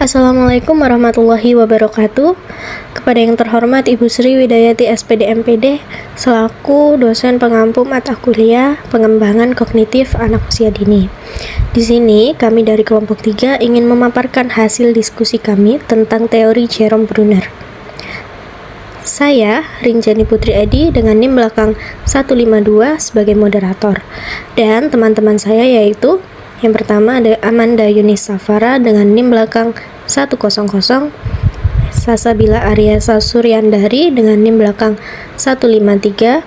Assalamualaikum warahmatullahi wabarakatuh. Kepada yang terhormat Ibu Sri Widayati SPD MPD selaku dosen pengampu mata kuliah pengembangan kognitif anak usia dini. Di sini kami dari kelompok 3 ingin memaparkan hasil diskusi kami tentang teori Jerome Bruner. Saya, Rinjani Putri Edi dengan NIM belakang 152 sebagai moderator. Dan teman-teman saya yaitu yang pertama ada Amanda Yunis Safara dengan NIM belakang 100, Sasabila Aryasa Suryandari dengan NIM belakang 153,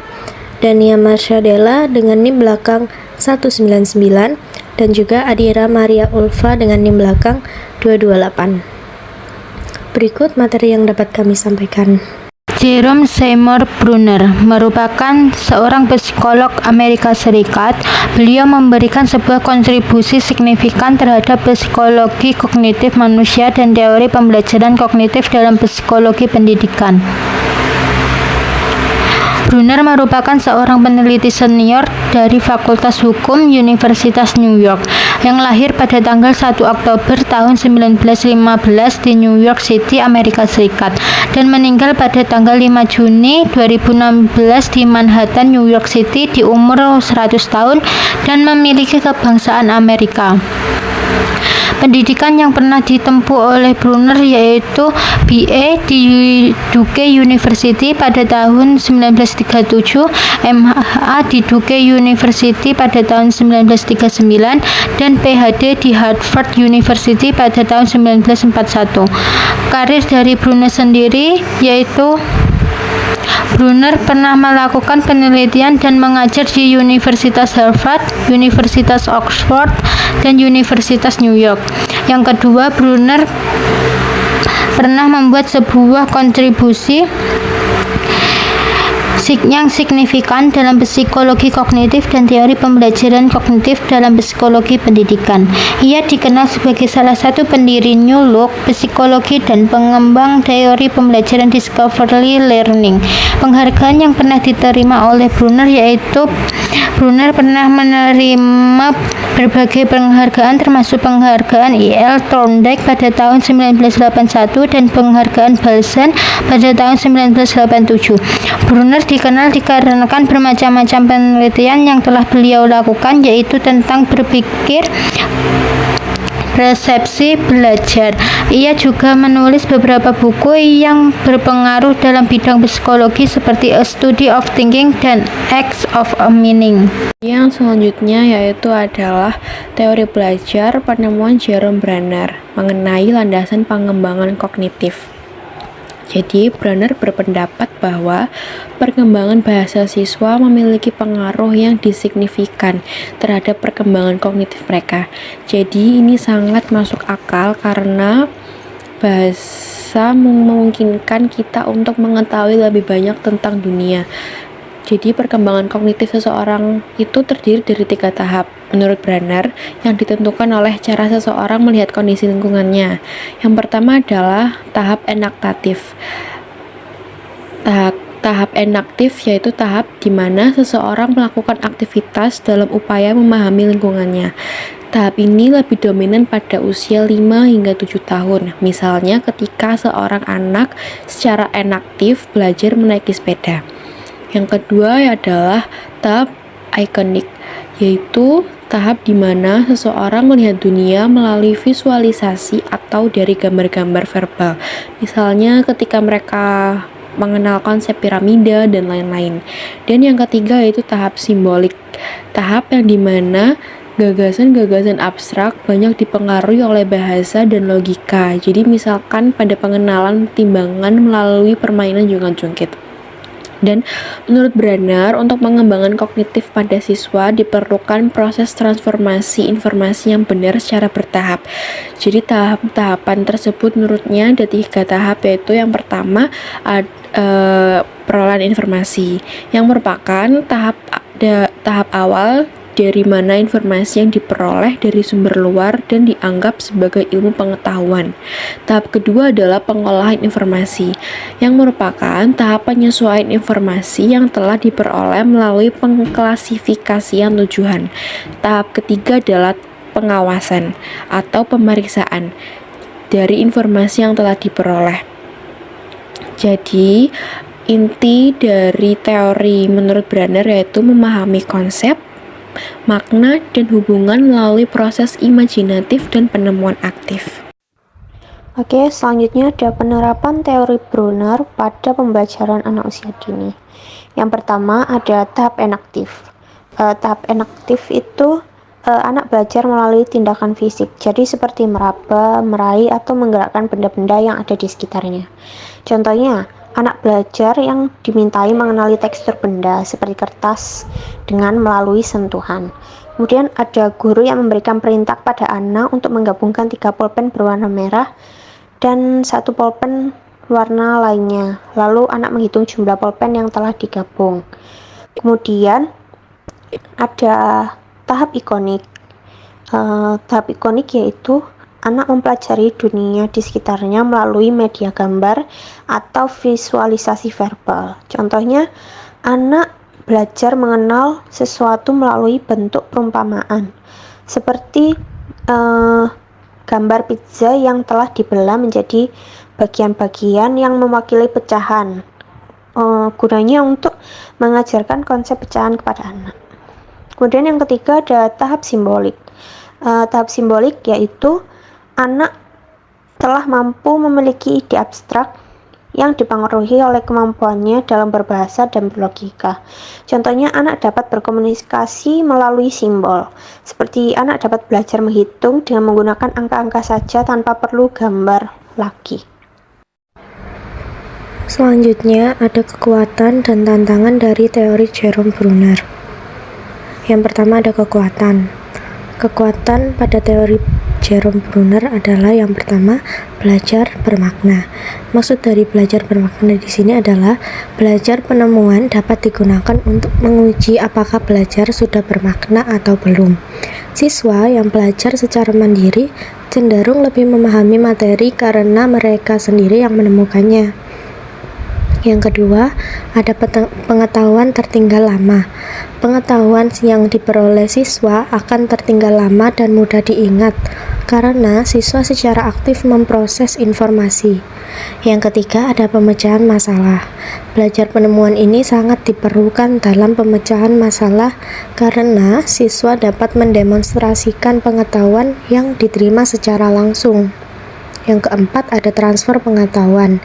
Dania Marsyadela dengan NIM belakang 199, dan juga Adira Maria Ulfa dengan NIM belakang 228. Berikut materi yang dapat kami sampaikan. Jerome Seymour Bruner merupakan seorang psikolog Amerika Serikat. Beliau memberikan sebuah kontribusi signifikan terhadap psikologi kognitif manusia dan teori pembelajaran kognitif dalam psikologi pendidikan. Bruner merupakan seorang peneliti senior dari Fakultas Hukum Universitas New York yang lahir pada tanggal 1 Oktober tahun 1915 di New York City, Amerika Serikat dan meninggal pada tanggal 5 Juni 2016 di Manhattan, New York City di umur 100 tahun dan memiliki kebangsaan Amerika. Pendidikan yang pernah ditempuh oleh Bruner yaitu BA di Duke University pada tahun 1937, MA di Duke University pada tahun 1939, dan PhD di Harvard University pada tahun 1941. Karir dari Bruner sendiri yaitu Bruner pernah melakukan penelitian dan mengajar di Universitas Harvard, Universitas Oxford, dan Universitas New York. Yang kedua, Bruner pernah membuat sebuah kontribusi yang signifikan dalam psikologi kognitif dan teori pembelajaran kognitif dalam psikologi pendidikan. Ia dikenal sebagai salah satu pendiri New Look psikologi dan pengembang teori pembelajaran discovery learning. Penghargaan yang pernah diterima oleh Bruner yaitu Bruner pernah menerima berbagai penghargaan termasuk penghargaan E.L. Thorndike pada tahun 1981 dan penghargaan Balzan pada tahun 1987. Bruner dikenal dikarenakan bermacam-macam penelitian yang telah beliau lakukan yaitu tentang berpikir, persepsi, belajar. Ia juga menulis beberapa buku yang berpengaruh dalam bidang psikologi seperti A Study of Thinking dan Acts of a Meaning. Yang selanjutnya yaitu adalah teori belajar penemuan Jerome Bruner mengenai landasan pengembangan kognitif. Jadi, Bruner berpendapat bahwa perkembangan bahasa siswa memiliki pengaruh yang signifikan terhadap perkembangan kognitif mereka. Jadi, ini sangat masuk akal karena bahasa memungkinkan kita untuk mengetahui lebih banyak tentang dunia. Jadi, perkembangan kognitif seseorang itu terdiri dari 3 tahap menurut Bruner yang ditentukan oleh cara seseorang melihat kondisi lingkungannya. Yang pertama adalah tahap enaktatif. Tahap enaktif yaitu tahap di mana seseorang melakukan aktivitas dalam upaya memahami lingkungannya. Tahap ini lebih dominan pada usia 5 hingga 7 tahun. Misalnya ketika seorang anak secara enaktif belajar menaiki sepeda. Yang kedua adalah tahap ikonik, yaitu tahap di mana seseorang melihat dunia melalui visualisasi atau dari gambar-gambar verbal. Misalnya ketika mereka mengenal konsep piramida dan lain-lain. Dan yang ketiga yaitu tahap simbolik, tahap yang dimana gagasan-gagasan abstrak banyak dipengaruhi oleh bahasa dan logika. Jadi misalkan pada pengenalan timbangan melalui permainan jongkang-jongkit. Dan menurut Bruner, untuk pengembangan kognitif pada siswa diperlukan proses transformasi informasi yang benar secara bertahap. Jadi tahap-tahapan tersebut menurutnya ada 3 tahap, yaitu yang pertama perolahan informasi yang merupakan tahap awal dari mana informasi yang diperoleh dari sumber luar dan dianggap sebagai ilmu pengetahuan. Tahap kedua adalah pengolahan informasi, yang merupakan tahap penyesuaian informasi yang telah diperoleh melalui pengklasifikasian tujuan. Tahap ketiga adalah pengawasan atau pemeriksaan. dari informasi yang telah diperoleh. Jadi, inti dari teori menurut Brenner yaitu memahami konsep, makna, dan hubungan melalui proses imajinatif dan penemuan aktif. Oke, selanjutnya ada penerapan teori Brunner pada pembelajaran anak usia dini. Yang pertama ada tahap enaktif. Tahap enaktif itu anak belajar melalui tindakan fisik, jadi seperti meraba, meraih, atau menggerakkan benda-benda yang ada di sekitarnya. Contohnya, anak belajar yang dimintai mengenali tekstur benda seperti kertas dengan melalui sentuhan. Kemudian ada guru yang memberikan perintah pada anak untuk menggabungkan 3 pulpen berwarna merah dan 1 pulpen warna lainnya. Lalu anak menghitung jumlah pulpen yang telah digabung. Kemudian ada tahap ikonik. Tahap ikonik yaitu anak mempelajari dunia di sekitarnya melalui media gambar atau visualisasi verbal. Contohnya, anak belajar mengenal sesuatu melalui bentuk perumpamaan, seperti gambar pizza yang telah dibelah menjadi bagian-bagian yang mewakili pecahan. Gunanya untuk mengajarkan konsep pecahan kepada anak. Kemudian yang ketiga ada tahap simbolik. Tahap simbolik yaitu anak telah mampu memiliki ide abstrak yang dipengaruhi oleh kemampuannya dalam berbahasa dan berlogika. Contohnya, anak dapat berkomunikasi melalui simbol, seperti anak dapat belajar menghitung dengan menggunakan angka-angka saja tanpa perlu gambar lagi. Selanjutnya ada kekuatan dan tantangan dari teori Jerome Bruner. Yang pertama ada kekuatan. Kekuatan pada teori Jerome Bruner adalah yang pertama, belajar bermakna. Maksud dari belajar bermakna di sini adalah belajar penemuan dapat digunakan untuk menguji apakah belajar sudah bermakna atau belum. Siswa yang belajar secara mandiri cenderung lebih memahami materi karena mereka sendiri yang menemukannya. Yang kedua, ada pengetahuan tertinggal lama. Pengetahuan yang diperoleh siswa akan tertinggal lama dan mudah diingat karena siswa secara aktif memproses informasi. Yang ketiga, ada pemecahan masalah. Belajar penemuan ini sangat diperlukan dalam pemecahan masalah karena siswa dapat mendemonstrasikan pengetahuan yang diterima secara langsung. Yang keempat, ada transfer pengetahuan.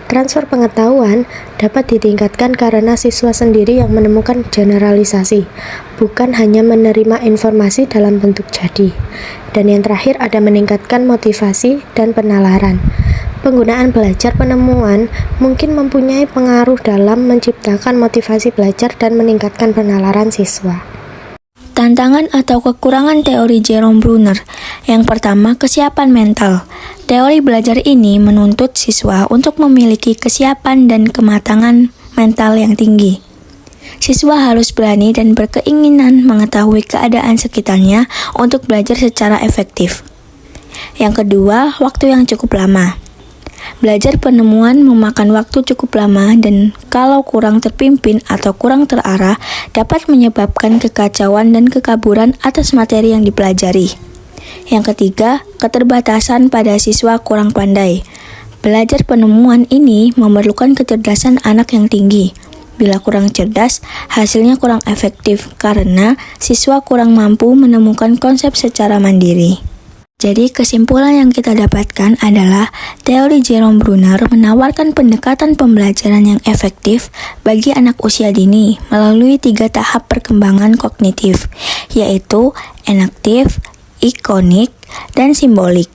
Transfer pengetahuan dapat ditingkatkan karena siswa sendiri yang menemukan generalisasi, bukan hanya menerima informasi dalam bentuk jadi. Dan yang terakhir ada meningkatkan motivasi dan penalaran. Penggunaan belajar penemuan mungkin mempunyai pengaruh dalam menciptakan motivasi belajar dan meningkatkan penalaran siswa. Tantangan atau kekurangan teori Jerome Bruner. Yang pertama, kesiapan mental. Teori belajar ini menuntut siswa untuk memiliki kesiapan dan kematangan mental yang tinggi. Siswa harus berani dan berkeinginan mengetahui keadaan sekitarnya untuk belajar secara efektif. Yang kedua, waktu yang cukup lama. Belajar penemuan memakan waktu cukup lama dan kalau kurang terpimpin atau kurang terarah dapat menyebabkan kekacauan dan kekaburan atas materi yang dipelajari. Yang ketiga, keterbatasan pada siswa kurang pandai. Belajar penemuan ini memerlukan kecerdasan anak yang tinggi. Bila kurang cerdas, hasilnya kurang efektif karena siswa kurang mampu menemukan konsep secara mandiri. Jadi kesimpulan yang kita dapatkan adalah teori Jerome Bruner menawarkan pendekatan pembelajaran yang efektif bagi anak usia dini melalui 3 tahap perkembangan kognitif, yaitu enaktif, ikonik, dan simbolik.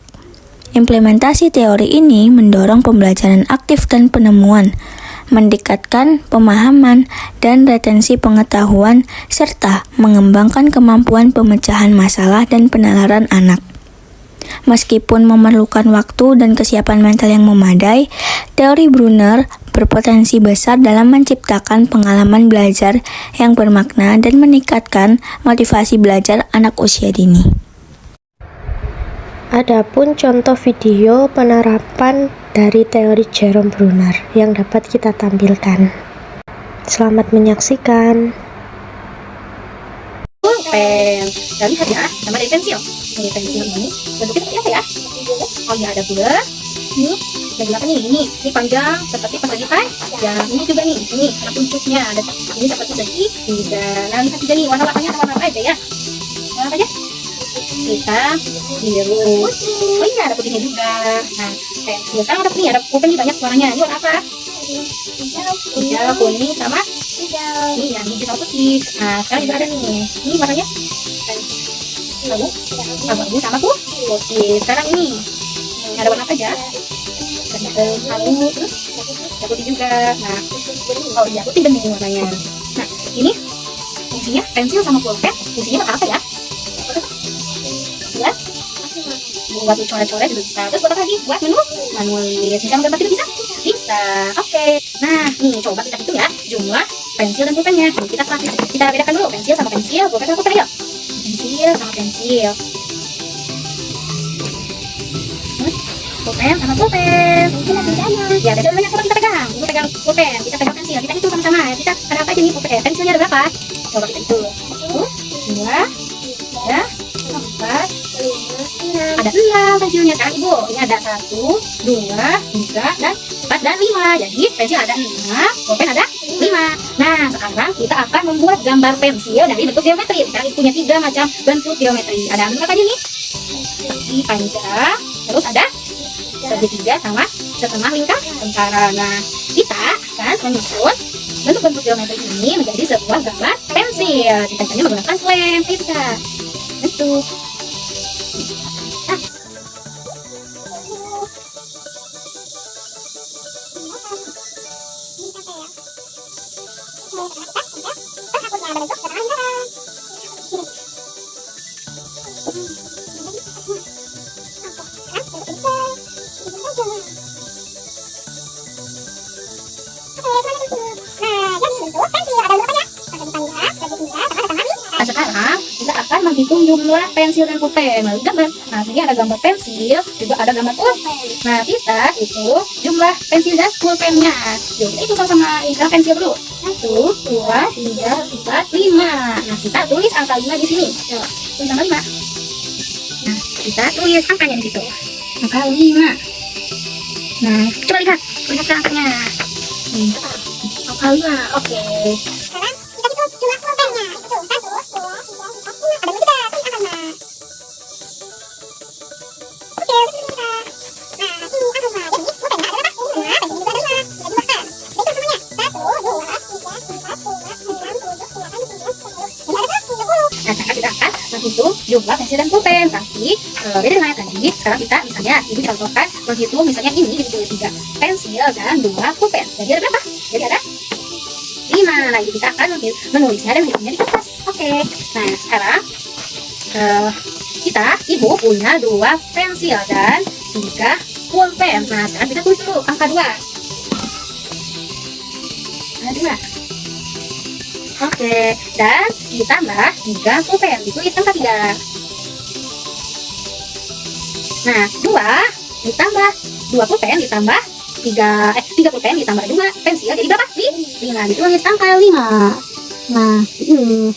Implementasi teori ini mendorong pembelajaran aktif dan penemuan, mendekatkan pemahaman dan retensi pengetahuan, serta mengembangkan kemampuan pemecahan masalah dan penalaran anak. Meskipun memerlukan waktu dan kesiapan mental yang memadai, teori Bruner berpotensi besar dalam menciptakan pengalaman belajar yang bermakna dan meningkatkan motivasi belajar anak usia dini. Adapun contoh video penerapan dari teori Jerome Bruner yang dapat kita tampilkan. Selamat menyaksikan. Pen, dan lihat ya, sama dari pensil. Ini pensil ini bentuknya seperti apa ya? Oh iya, ada pula. Ini lagi apa nih? Ini panjang seperti persegi kan? Ya, ini juga nih. Ini ada puncuknya. Ada ini seperti segi juga. Nah, lihat juga nih warna-warnanya warna apa aja ya? Warna apa aja? Hitam, biru. Oh iya, ada putihnya juga. Nah, pensil sekarang ada putihnya, ada pulpen banyak warnanya. Ini warna apa? Hijau, kuning, sama ini ya, hijau sama putih. Nah, sekarang juga ada nih. Ini warnanya abu sama tuh putih. Sekarang ini ada warna apa aja? Ada abu, terus ada putih juga. Nah, oh iya, putih bening warnanya. Nah, ini fungsinya pensil sama pulpen. Fungsinya buat apa ya? Ya, buat coret-coret juga bisa. Terus buat apa lagi? Buat menulis. Bisa menggambar juga bisa? Bisa. Oke. Nah, nih coba kita hitung ya jumlah pensil dan pulpennya. Nih, kita bedakan dulu pensil sama pensil, pulpen sama pulpen. Ayo. Pensil sama pensil. Pulpen sama pulpen. Ya, beda namanya. Coba kita pegang. Ibu pegang pulpen, kita pegang pensil. Kita hitung sama-sama. Kita ada apa aja nih pulpen? Pensilnya ada berapa? Coba kita hitung. 1, 2, 3, 4, ada 6 pensilnya. Sekarang ibu, ini ada 1, 2, 3, dan 4 dan 5. Jadi pensil ada 6, pulpen ada 5. Nah, sekarang kita akan membuat gambar pensil dari bentuk geometri. Sekarang punya 3 macam bentuk geometri. Ada apa aja nih? Seperti panjang, terus ada segitiga sama setengah lingkaran. Nah, kita akan menyusun bentuk-bentuk geometri ini menjadi sebuah gambar pensil. Kita hanya menggunakan lem. Ayo kita bentuk. Nah, sekarang kita akan menghitung jumlah pensil dan pulpen melalui gambar. Nah, sini ada gambar pensil, juga ada gambar pulpen. Nah, kita hitung jumlah pensil dan pulpennya. Yuk, kita hitung sama jumlah pensil dulu. 1, 2, 3, 4, 5. Nah, kita tulis angka 5 di sini. Yuk, tulis angka 5. Nah, kita tulis angkanya di situ. Angka 5. Nah, coba lihat angkanya. Angka 5. Oke. Sekarang kita hitung jumlah pulpennya. Itu 1, 2, 3, 4, 5. Ada 2 juga, tulis angka 5. Oke, udah tulis kita. Nah, ini angka 5. Jadi pulpennya ada berapa? 5, pensil juga ada 5. Kita jumlahkan. Kita hitung semuanya. 1, 2, 3, 4, 5, 6, 7, 8, 9, 10. Jadi ada 30. Nah, sekarang kita akan menghitung jumlah pensil dan pulpen. Tapi beda dengan yang tadi. Sekarang kita misalnya ibu contohkan menghitung misalnya ini jadi 3 pensil dan 2 pulpen. Jadi ada berapa? Jadi ada 5. Nah, jadi kita akan menulisnya dan menghitungnya di kertas. Oke. Nah, sekarang ibu punya 2 pensil dan 3 pulpen. Nah, sekarang kita tulis dulu angka 2. Angka 2. Oke, dan ditambah 3 pulpen. Ditulis angka 3. Nah, 2 ditambah 2 pulpen ditambah 3 pulpen ditambah 2 pensil jadi berapa? 5. Ditulis angka 5. Nah, ini.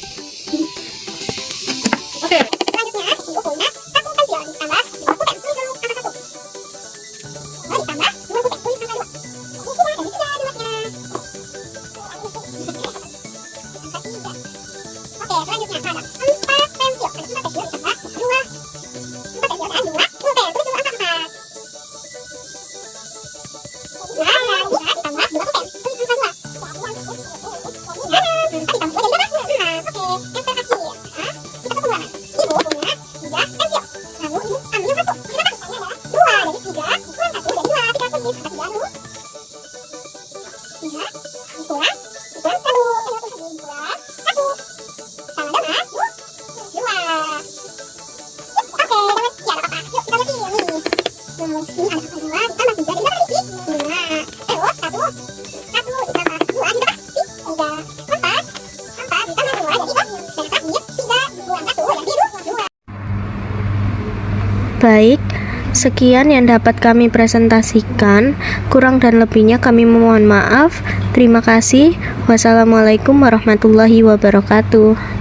Oke. Selanjutnya, ibu punya 1 pensil ditambah 2 pulpen. Tulis dulu angka 1. Ditambah 2 pulpen. Tulis angka 2. Jadi 3 jumlahnya. Oke, selanjutnya ada 4 pensil. Ada 4 pensil ditambah 2. 4 pensil dan 2 pulpen. Tulis dulu angka 4. Nah, bisa ditambah 2 pulpen. Tulis angka 2. Nah, 4 ditambah 2 jadi berapa? 6. Oke, yang terakhir. Nah, kita tunggu lama. Ibu punya 3 pensil. Lalu ibu ambil yang 1. Jadi berapa? Sisanya adalah 2. Jadi 3 kurang 1 jadi 2. Kita tulis angka 3 dulu. 3 kurang 1. Buat 1. Sama dengan 2. Oke, jangan ya ada apa-apa. Yuk kita lihat ini. Ini ada angka 2 ditambah 3 jadi berapa isi? 5. Terus 1 ditambah 2 jadi berapa? 3. 4 ditambah 2 jadi 2. Dan terakhir 3 kurang 1 jadi 2. Baik, sekian yang dapat kami presentasikan. Kurang dan lebihnya kami memohon maaf. Terima kasih. Wassalamualaikum warahmatullahi wabarakatuh.